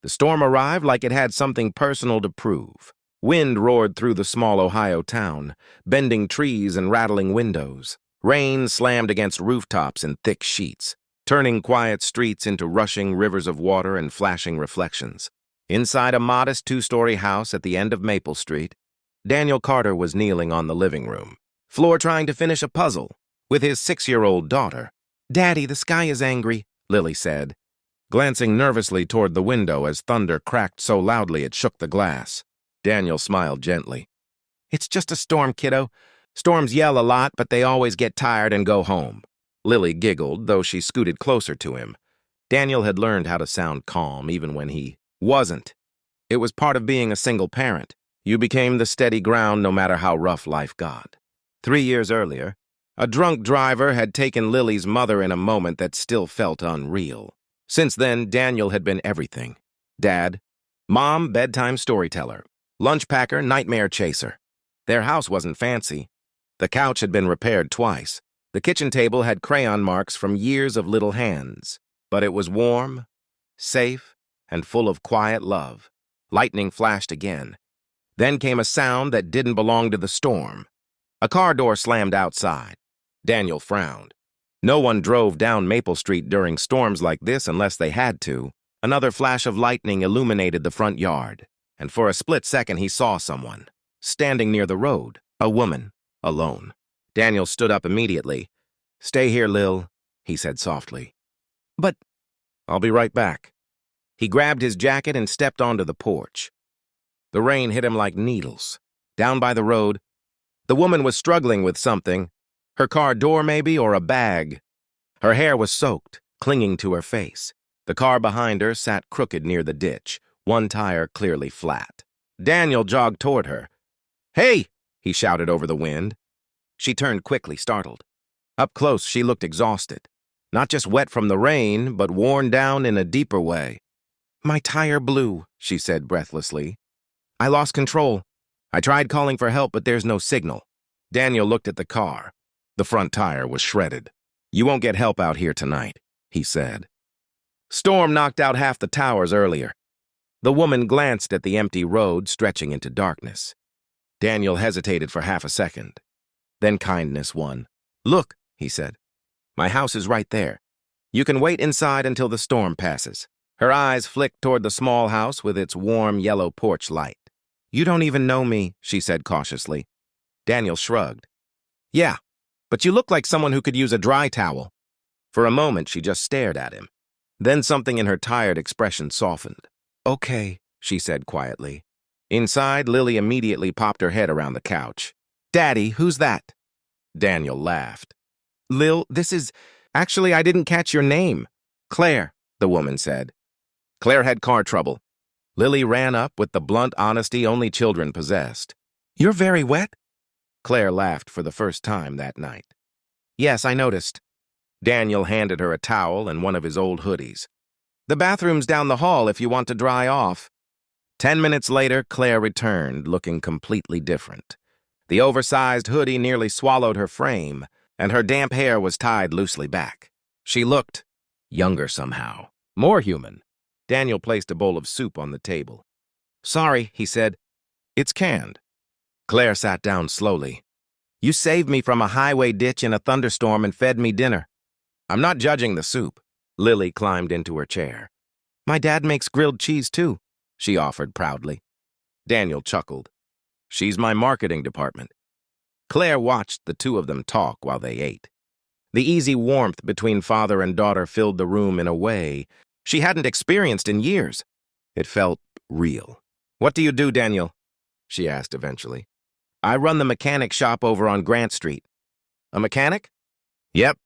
The storm arrived like it had something personal to prove. Wind roared through the small Ohio town, bending trees and rattling windows. Rain slammed against rooftops in thick sheets, turning quiet streets into rushing rivers of water and flashing reflections. Inside a modest two-story house at the end of Maple Street, Daniel Carter was kneeling on the living room floor trying to finish a puzzle with his 6-year-old daughter. "Daddy, the sky is angry," Lily said, glancing nervously toward the window as thunder cracked so loudly it shook the glass. Daniel smiled gently. "It's just a storm, kiddo. Storms yell a lot, but they always get tired and go home." Lily giggled, though she scooted closer to him. Daniel had learned how to sound calm even when he wasn't. It was part of being a single parent. You became the steady ground no matter how rough life got. 3 years earlier, a drunk driver had taken Lily's mother in a moment that still felt unreal. Since then, Daniel had been everything. Dad, mom, bedtime storyteller, lunch packer, nightmare chaser. Their house wasn't fancy. The couch had been repaired twice. The kitchen table had crayon marks from years of little hands. But it was warm, safe, and full of quiet love. Lightning flashed again. Then came a sound that didn't belong to the storm. A car door slammed outside. Daniel frowned. No one drove down Maple Street during storms like this unless they had to. Another flash of lightning illuminated the front yard, and for a split second he saw someone. Standing near the road, a woman, alone. Daniel stood up immediately. "Stay here, Lil," he said softly. "But—" "I'll be right back." He grabbed his jacket and stepped onto the porch. The rain hit him like needles. Down by the road, the woman was struggling with something. Her car door, maybe, or a bag. Her hair was soaked, clinging to her face. The car behind her sat crooked near the ditch, one tire clearly flat. Daniel jogged toward her. "Hey!" he shouted over the wind. She turned quickly, startled. Up close, she looked exhausted. Not just wet from the rain, but worn down in a deeper way. "My tire blew," she said breathlessly. "I lost control. I tried calling for help, but there's no signal." Daniel looked at the car. The front tire was shredded. "You won't get help out here tonight," he said. Storm knocked out half the towers earlier. The woman glanced at the empty road stretching into darkness. Daniel hesitated for half a second. Then kindness won. "Look," he said. "My house is right there. You can wait inside until the storm passes." Her eyes flicked toward the small house with its warm yellow porch light. "You don't even know me," she said cautiously. Daniel shrugged. "Yeah, but you look like someone who could use a dry towel." For a moment, she just stared at him. Then something in her tired expression softened. "Okay," she said quietly. Inside, Lily immediately popped her head around the couch. "Daddy, who's that?" Daniel laughed. "Lil, this is... Actually, I didn't catch your name." "Claire," the woman said. Claire had car trouble. Lily ran up with the blunt honesty only children possessed. "You're very wet?" Claire laughed for the first time that night. "Yes, I noticed." Daniel handed her a towel and one of his old hoodies. "The bathroom's down the hall if you want to dry off." 10 minutes later, Claire returned, looking completely different. The oversized hoodie nearly swallowed her frame, and her damp hair was tied loosely back. She looked younger somehow, more human. Daniel placed a bowl of soup on the table. "Sorry," he said. "It's canned." Claire sat down slowly. "You saved me from a highway ditch in a thunderstorm and fed me dinner." "I'm not judging the soup." Lily climbed into her chair. "My dad makes grilled cheese, too," she offered proudly. Daniel chuckled. "She's my marketing department." Claire watched the two of them talk while they ate. The easy warmth between father and daughter filled the room in a way she hadn't experienced in years. It felt real. "What do you do, Daniel?" she asked eventually. "I run the mechanic shop over on Grant Street." "A mechanic?" "Yep."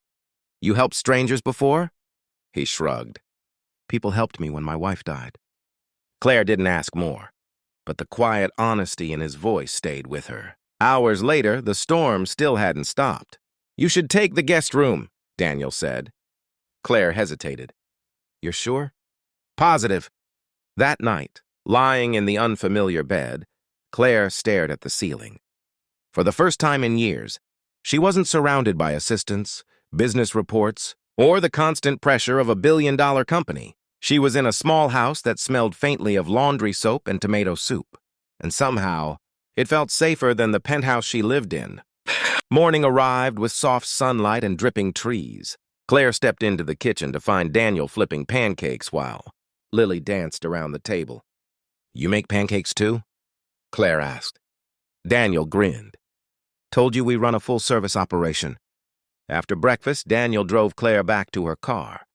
"You helped strangers before?" He shrugged. "People helped me when my wife died." Claire didn't ask more, but the quiet honesty in his voice stayed with her. Hours later, the storm still hadn't stopped. "You should take the guest room," Daniel said. Claire hesitated. "You're sure?" "Positive." That night, lying in the unfamiliar bed, Claire stared at the ceiling. For the first time in years, she wasn't surrounded by assistants, business reports, or the constant pressure of a billion-dollar company. She was in a small house that smelled faintly of laundry soap and tomato soup, and somehow it felt safer than the penthouse she lived in. Morning arrived with soft sunlight and dripping trees. Claire stepped into the kitchen to find Daniel flipping pancakes while Lily danced around the table. "You make pancakes too?" Claire asked. Daniel grinned. "Told you we run a full-service operation." After breakfast, Daniel drove Claire back to her car.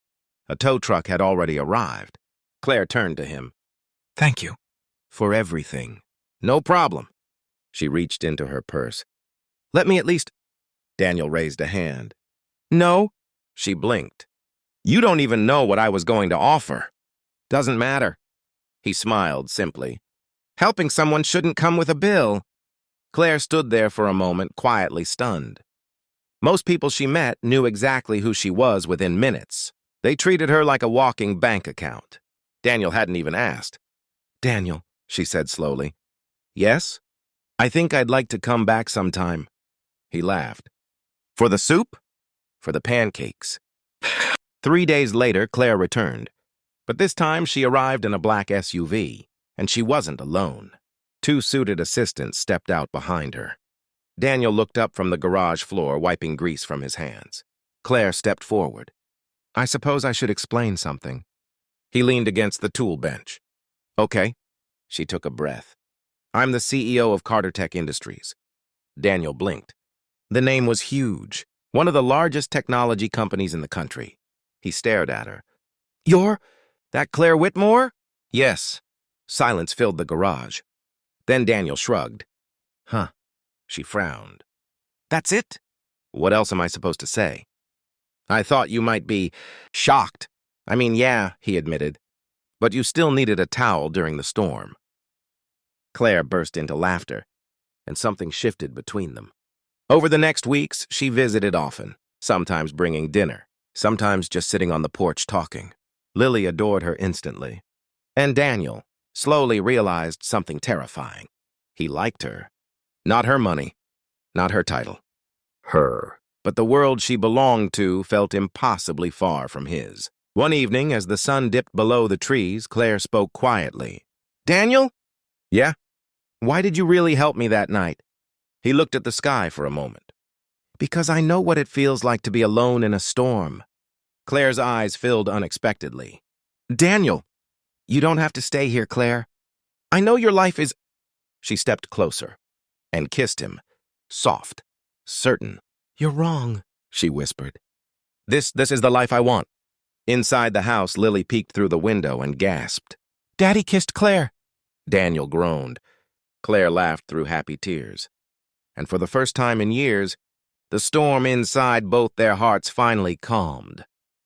A tow truck had already arrived. Claire turned to him. "Thank you." "For everything." "No problem." She reached into her purse. "Let me at least—" Daniel raised a hand. "No." She blinked. "You don't even know what I was going to offer." "Doesn't matter." He smiled simply. "Helping someone shouldn't come with a bill." Claire stood there for a moment, quietly stunned. Most people she met knew exactly who she was within minutes. They treated her like a walking bank account. Daniel hadn't even asked. "Daniel," she said slowly. "Yes? I think I'd like to come back sometime." He laughed. "For the soup?" "For the pancakes." 3 days later, Claire returned. But this time she arrived in a black SUV, and she wasn't alone. 2 suited assistants stepped out behind her. Daniel looked up from the garage floor, wiping grease from his hands. Claire stepped forward. "I suppose I should explain something." He leaned against the tool bench. "Okay." She took a breath. "I'm the CEO of Carter Tech Industries." Daniel blinked. The name was huge, one of the largest technology companies in the country. He stared at her. "You're that Claire Whitmore?" "Yes." Silence filled the garage. Then Daniel shrugged. "Huh." She frowned. "That's it?" "What else am I supposed to say?" "I thought you might be shocked." "I mean, yeah," he admitted. "But you still needed a towel during the storm." Claire burst into laughter, and something shifted between them. Over the next weeks, she visited often, sometimes bringing dinner, sometimes just sitting on the porch talking. Lily adored her instantly. And Daniel slowly realized something terrifying. He liked her. Not her money, not her title. Her. But the world she belonged to felt impossibly far from his. One evening, as the sun dipped below the trees, Claire spoke quietly. "Daniel?" "Yeah?" "Why did you really help me that night?" He looked at the sky for a moment. "Because I know what it feels like to be alone in a storm." Claire's eyes filled unexpectedly. "Daniel!" "You don't have to stay here, Claire. I know your life is—" She stepped closer and kissed him, soft, certain. "You're wrong," she whispered. This is the life I want." Inside the house, Lily peeked through the window and gasped. "Daddy kissed Claire." Daniel groaned. Claire laughed through happy tears. And for the first time in years, the storm inside both their hearts finally calmed.